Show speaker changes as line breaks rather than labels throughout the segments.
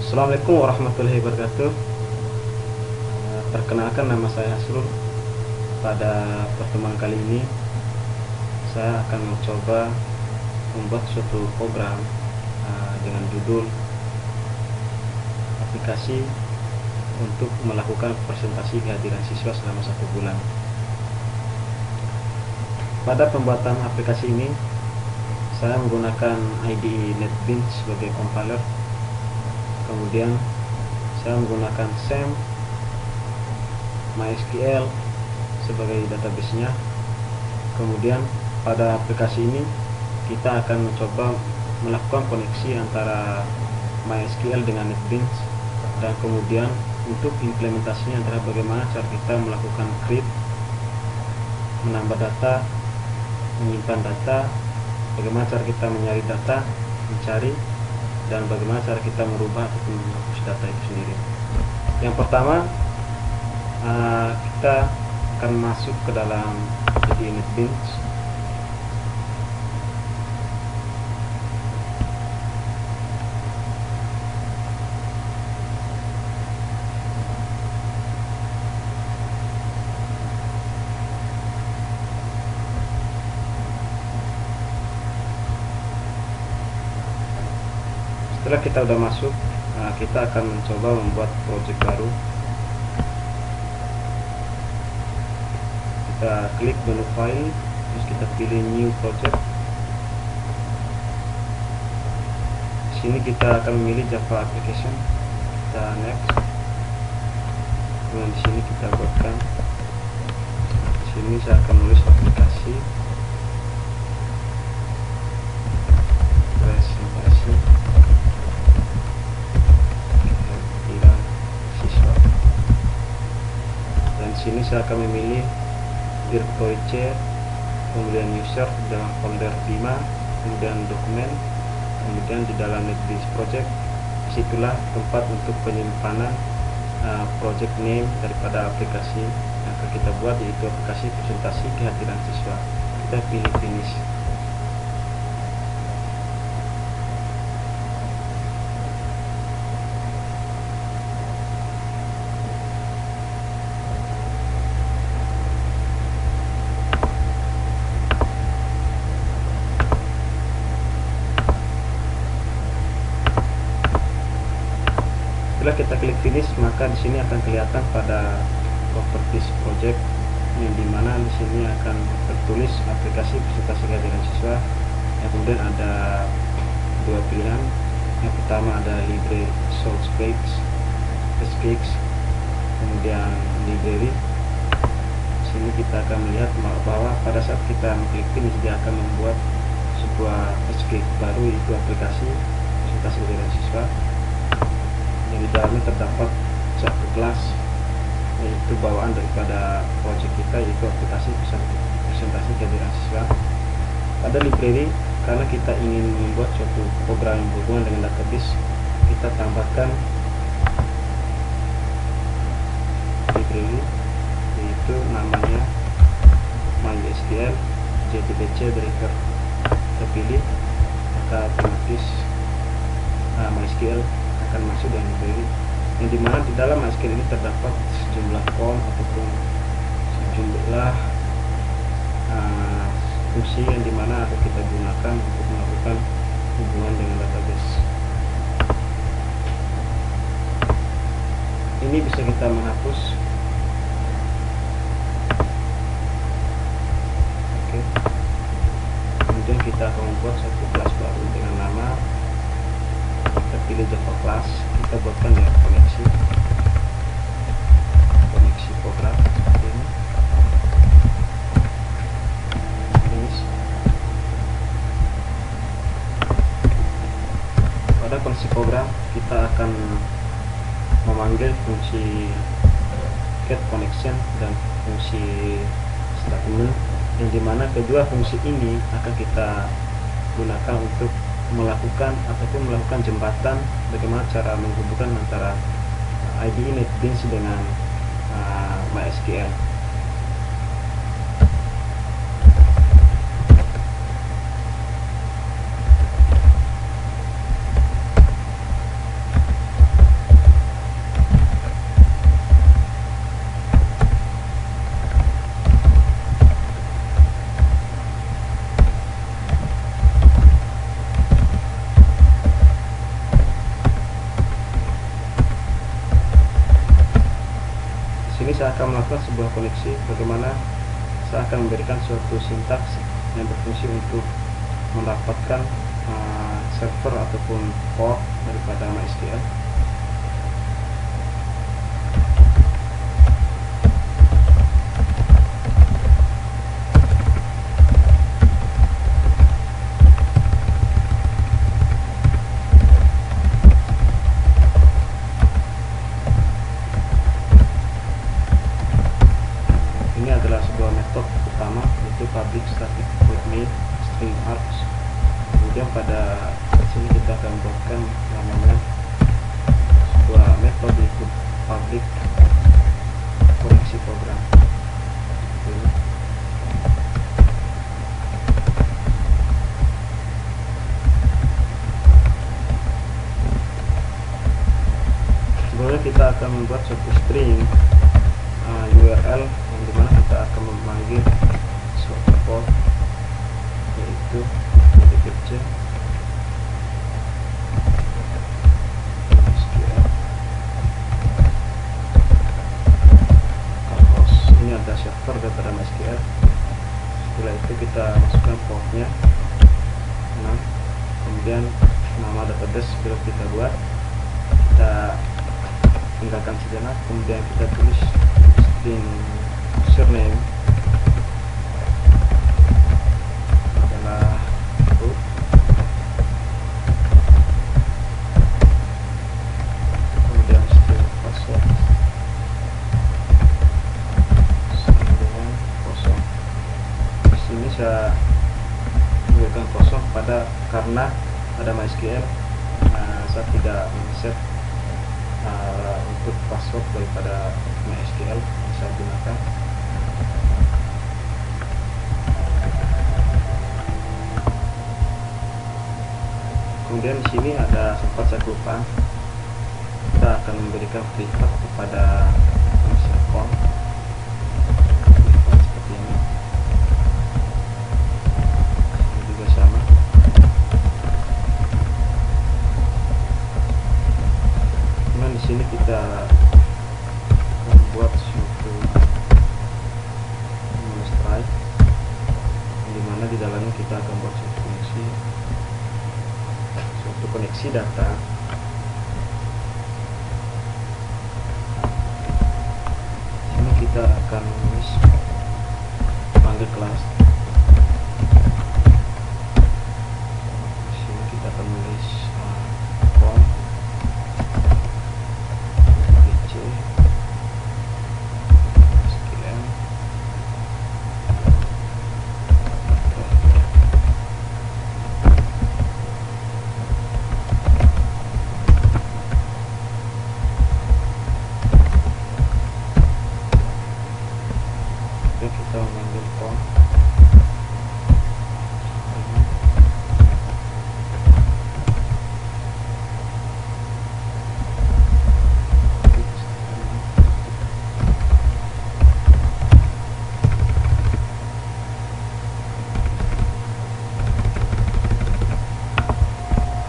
Assalamualaikum warahmatullahi wabarakatuh. Perkenalkan, nama saya Hasrul. Pada pertemuan kali ini saya akan mencoba membuat suatu program dengan judul aplikasi untuk melakukan presentasi kehadiran siswa selama 1 bulan. Pada pembuatan aplikasi ini saya menggunakan IDE NetBeans sebagai compiler. Kemudian saya menggunakan SAM, MySQL sebagai database-nya. Kemudian pada aplikasi ini kita akan mencoba melakukan koneksi antara MySQL dengan NetBeans, dan kemudian untuk implementasinya adalah bagaimana cara kita melakukan create, menambah data, menyimpan data, bagaimana cara kita mencari data, mencari, dan bagaimana cara kita merubah ataupun menghapus data itu sendiri. Yang pertama, kita akan masuk ke dalam IDE NetBeans. Setelah kita sudah masuk, kita akan mencoba membuat project baru. Kita klik menu file, terus kita pilih new project. Di sini kita akan memilih Java application. Kita next. Kemudian di sini kita buatkan. Di sini saya akan menulis aplikasi presentasi siswa. Dan di sini saya akan memilih Virtual C, kemudian user dalam folder 5, kemudian dokumen, kemudian di dalam NetBeans project. Disitulah tempat untuk penyimpanan project name daripada aplikasi yang akan kita buat, yaitu aplikasi presentasi kehadiran siswa. Kita pilih finish. Setelah kita klik finish, maka di sini akan kelihatan pada properties project, yang dimana di sini akan tertulis aplikasi presentasi kehadiran siswa. Yang kemudian ada dua pilihan. Yang pertama ada library source speaks, kemudian library. Di sini kita akan melihat bahwa pada saat kita mengklik finish, dia akan membuat sebuah SKIC baru, yaitu aplikasi presentasi kehadiran siswa. Yang di dalamnya terdapat satu kelas, yaitu bawaan daripada project kita, yaitu aplikasi presentasi kehadiran siswa. Pada library, karena kita ingin membuat suatu program yang berhubungan dengan database, kita tambahkan library, yaitu namanya MySQL JDBC driver terpilih, maka otomatis MySQL akan masuk dengan library, yang dimana di dalam MySQL ini terdapat sejumlah form ataupun sejumlah fungsi yang dimana akan kita gunakan untuk melakukan hubungan dengan database. Ini bisa kita menghapus. Oke. Kemudian kita akan membuat satu kelas baru dengan nama, kita pilih Java class, kita buatkan dengan koneksi program seperti ini. Pada koneksi program kita akan memanggil fungsi get connection dan fungsi statement, yang dimana kedua fungsi ini akan kita gunakan untuk melakukan jembatan, bagaimana cara menghubungkan antara IDE NetBeans dengan MySQL. sini saya akan melakukan sebuah koneksi, bagaimana saya akan memberikan suatu sintaks yang berfungsi untuk mendapatkan server ataupun port daripada MySQL. Ini adalah sebuah metode utama, yaitu public static void main string args. Kemudian pada sini kita akan buatkan namanya sebuah metode, yaitu public koneksi program. Sebelumnya kita akan membuat suatu string URL yang dimana kita akan memanggil suatu port, yaitu dpc MySQL host. Ini ada server daripada MySQL. Setelah itu kita masukkan portnya 6, kemudian nama database bila kita buat, kita tinggalkan sejenak, kemudian kita tulis string username adalah root, kemudian string password sama dengan kosong. Di sini saya memberikan kosong karena pada MySQL saya tidak men-set untuk password daripada MySQL yang saya gunakan. Kemudian di sini ada sempat saya lupa, kita akan memberikan privat kepada fungsi account seperti ini. Ini juga sama. Di sini kita membuat suatu strike, dimana di dalamnya kita akan buat suatu koneksi data. Ini kita akan menulis panggil kelas. Di sini kita akan menulis com kita memanggil com.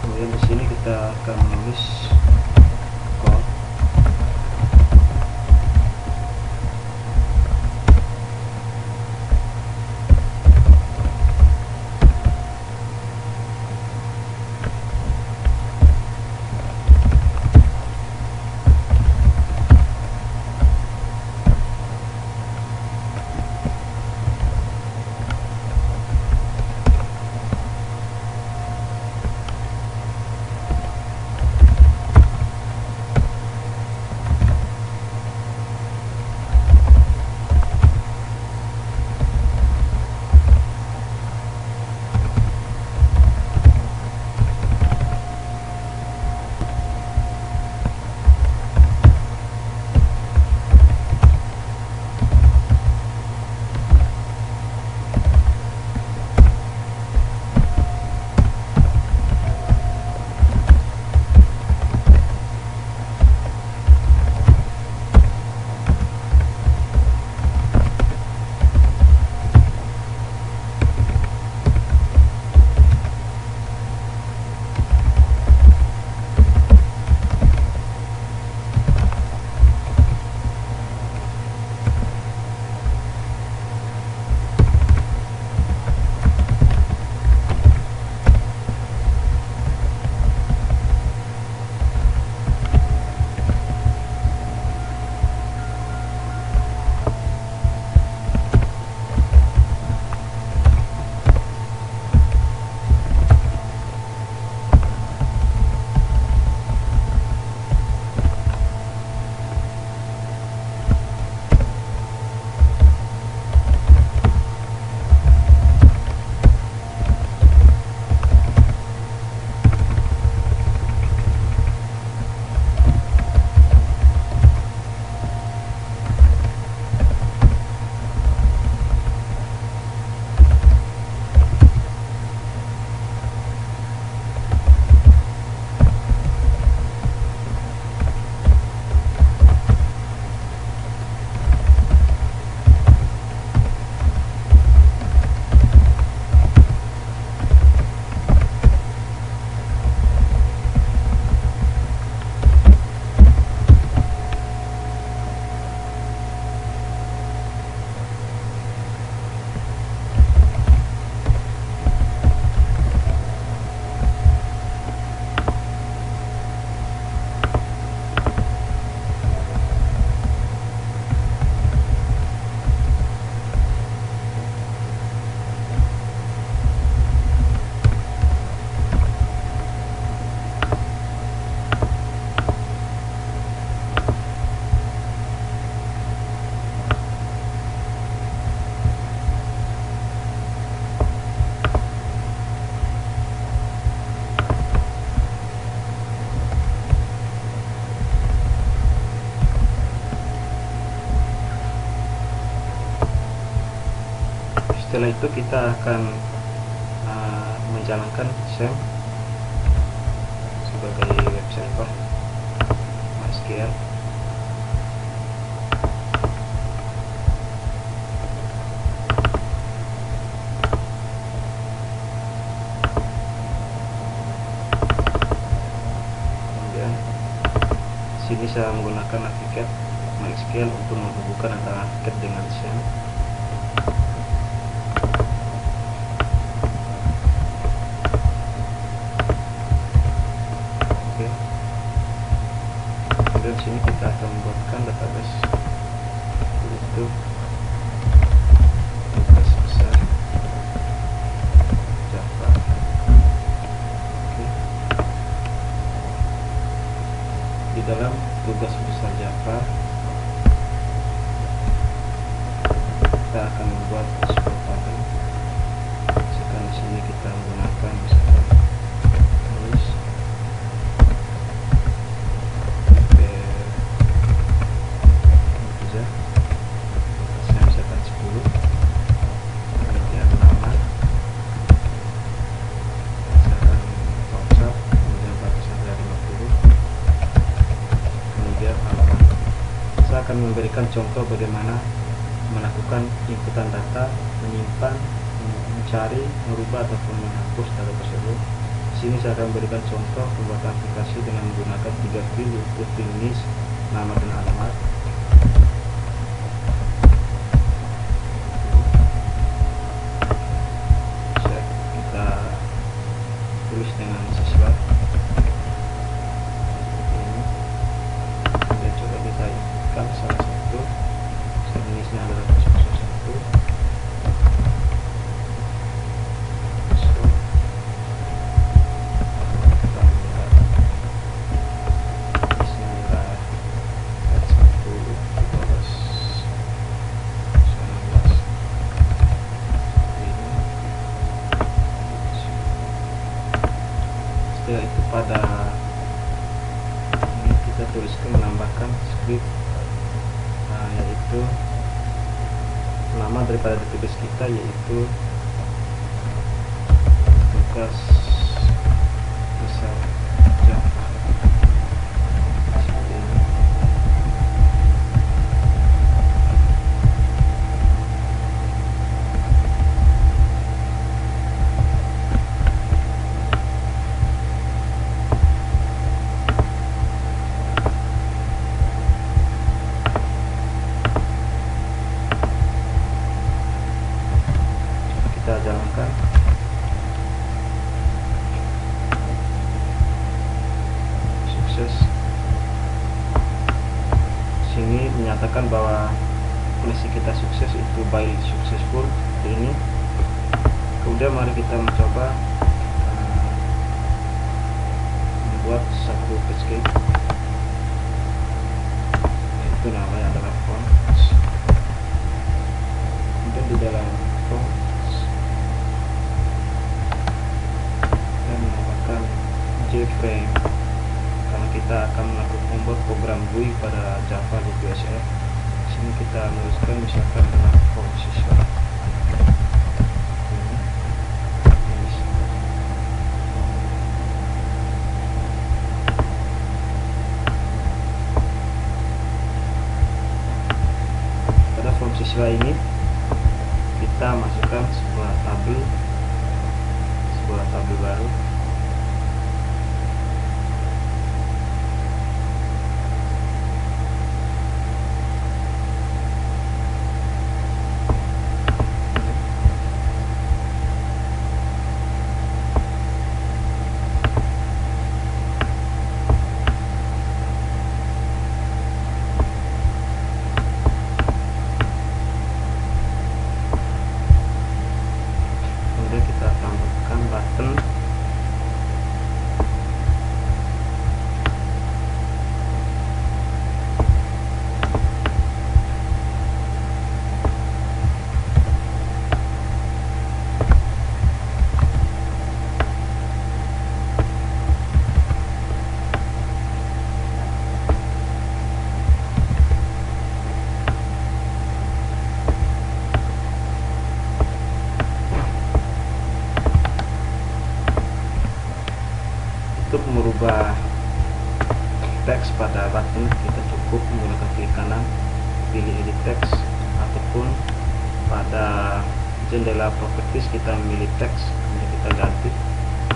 Kemudian di sini kita akan menulis call. Setelah itu kita akan menjalankan SAM sebagai web server MySQL. Kemudian sini saya menggunakan navigate MySQL untuk menghubungkan antara navigate dengan SAM. Kemudian sini kita akan membuatkan database, yaitu tugas besar Java. Oke. Di dalam tugas besar Java kita akan membuat sebuah tabel. Misalkan di sini kita menggunakan misalkan tulis misalkan 10, kemudian nama, misalkan WhatsApp, kemudian batasan dari 50, kemudian alamat. Saya akan memberikan contoh bagaimana melakukan inputan data, menyimpan, mencari, merubah ataupun menghapus data tersebut. Di sini saya akan memberikan contoh pembuatan aplikasi dengan menggunakan 3 field, yaitu field list, nama dan alamat. Kita tulis dengan siswa ini, kemudian coba kita ikutkan salah satu. Jenisnya adalah siswa 1. Setelah itu pada ini kita tuliskan, menambahkan script, yaitu nama daripada database kita, yaitu tugas besar Java. Seperti ini. Kita jalankan. Sukses. Sini menyatakan bahwa koneksi kita sukses, itu by successful ini. Kemudian mari kita mencoba membuat satu page, itu namanya adalah fonts. Kemudian di dalam fonts kita menambahkan JFrame karena kita akan membuat program GUI pada Java JPSF. Sini kita menuliskan misalkan dengan font siswa. Pada font siswa ini kita masukkan sebuah tabel baru. Kemudian kita tambahkan button teks pada button, kita cukup menggunakan klik kanan, pilih edit text, ataupun pada jendela properties kita memilih teks, kemudian kita ganti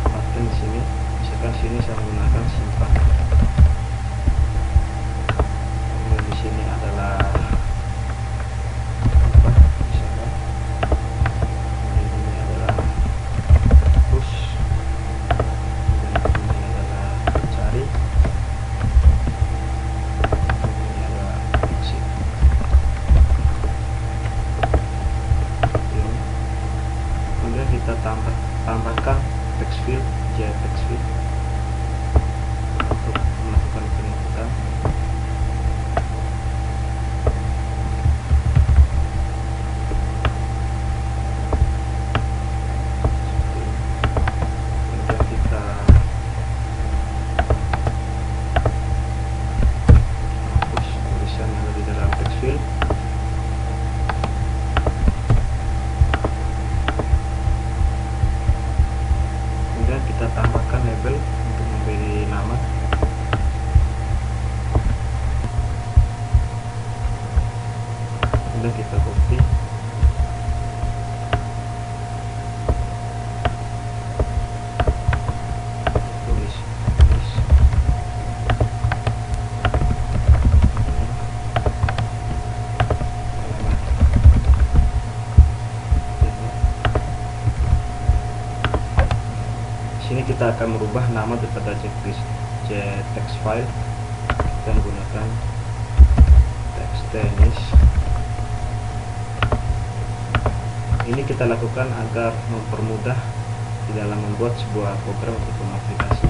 button di sini. Misalkan sini saya menggunakan simpan. Kemudian di sini adalah apa? Misalkan ini adalah push. Kemudian ini adalah cari. Ini adalah exit. Kemudian kita tambahkan text field, text field untuk melakukan penginputan. Kemudian kita hapus tulisan yang ada di dalam text field. Kita tambahkan label untuk memberi nama. Kemudian kita copy, tulis. Sini kita akan merubah nama daripada text file. Kita menggunakan text tenis. Ini kita lakukan agar mempermudah di dalam membuat sebuah program untuk aplikasi.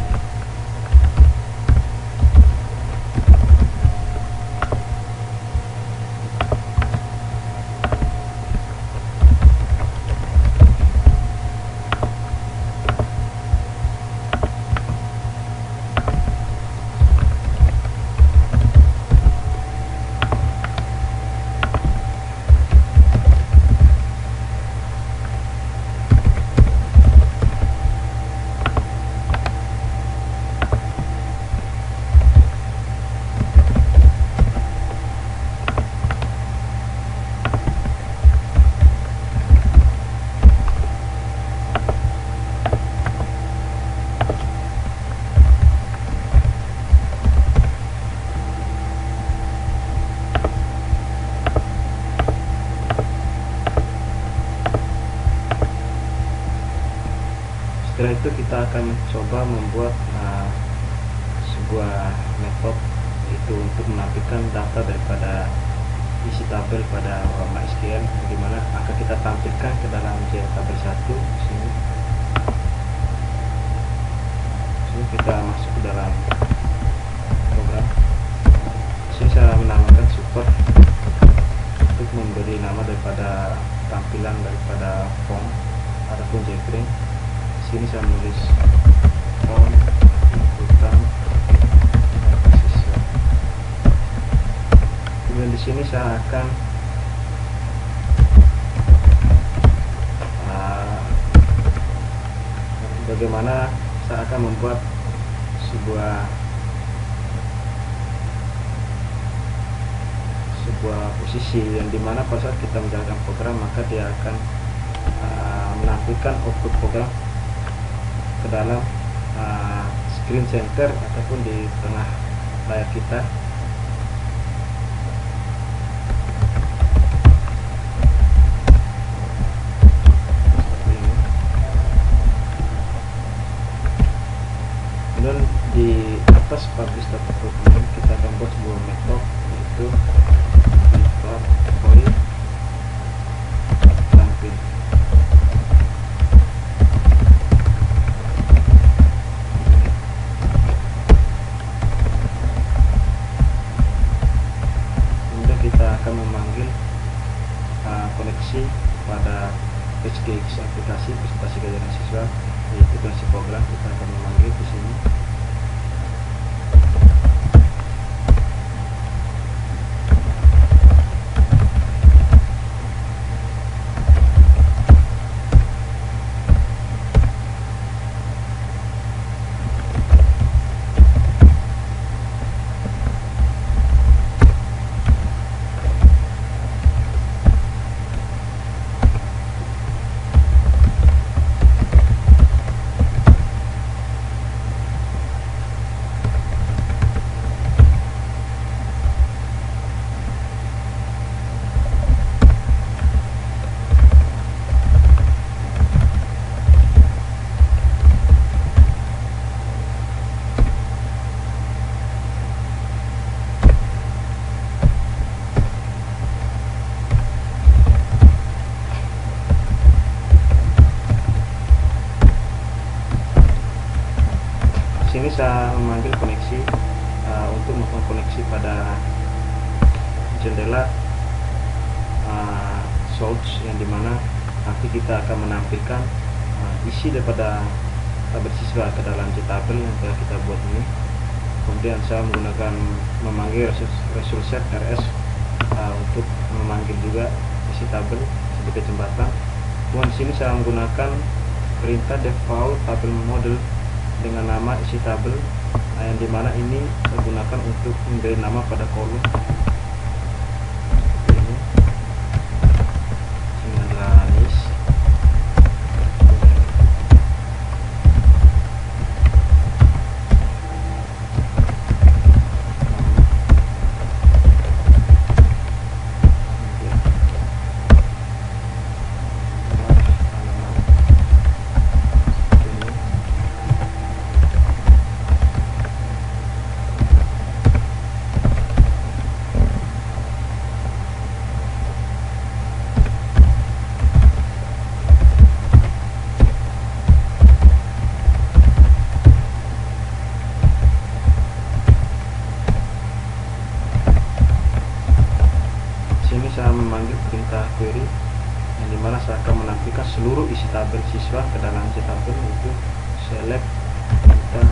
Setelah itu kita akan mencoba membuat sebuah metode, itu untuk menampilkan data daripada isi tabel pada MySQL, dimana akan kita tampilkan ke dalam tabel 1. Sini kita masuk ke dalam program. Sini saya menamakan support untuk memberi nama daripada tampilan daripada form ataupun jQuery. Sini saya menulis form inputan. Kemudian di sini saya akan bagaimana saya akan membuat sebuah posisi yang dimana pada saat kita menjalankan program maka dia akan menampilkan output program ke dalam screen center ataupun di tengah layar kita. Seperti ini. Kemudian di atas publish data document kita akan buat sebuah metode, yaitu void tampil. Kita akan memanggil koneksi pada HGX aplikasi presentasi kajian siswa, yaitu koneksi program. Kita akan memanggil di sini. saya memanggil koneksi untuk melakukan koneksi pada jendela source, yang dimana nanti kita akan menampilkan isi daripada tabel siswa ke dalam tabel yang telah kita buat ini. Kemudian saya menggunakan memanggil resource set rs untuk memanggil juga isi tabel sebagai jembatan. Kemudian di sini saya menggunakan perintah default tabel model dengan nama isi tabel, yang dimana ini saya gunakan untuk memberi nama pada kolom. Sini saya memanggil perintah query, yang dimana saya akan menampilkan seluruh isi tabel siswa ke dalam tabel, untuk select perintah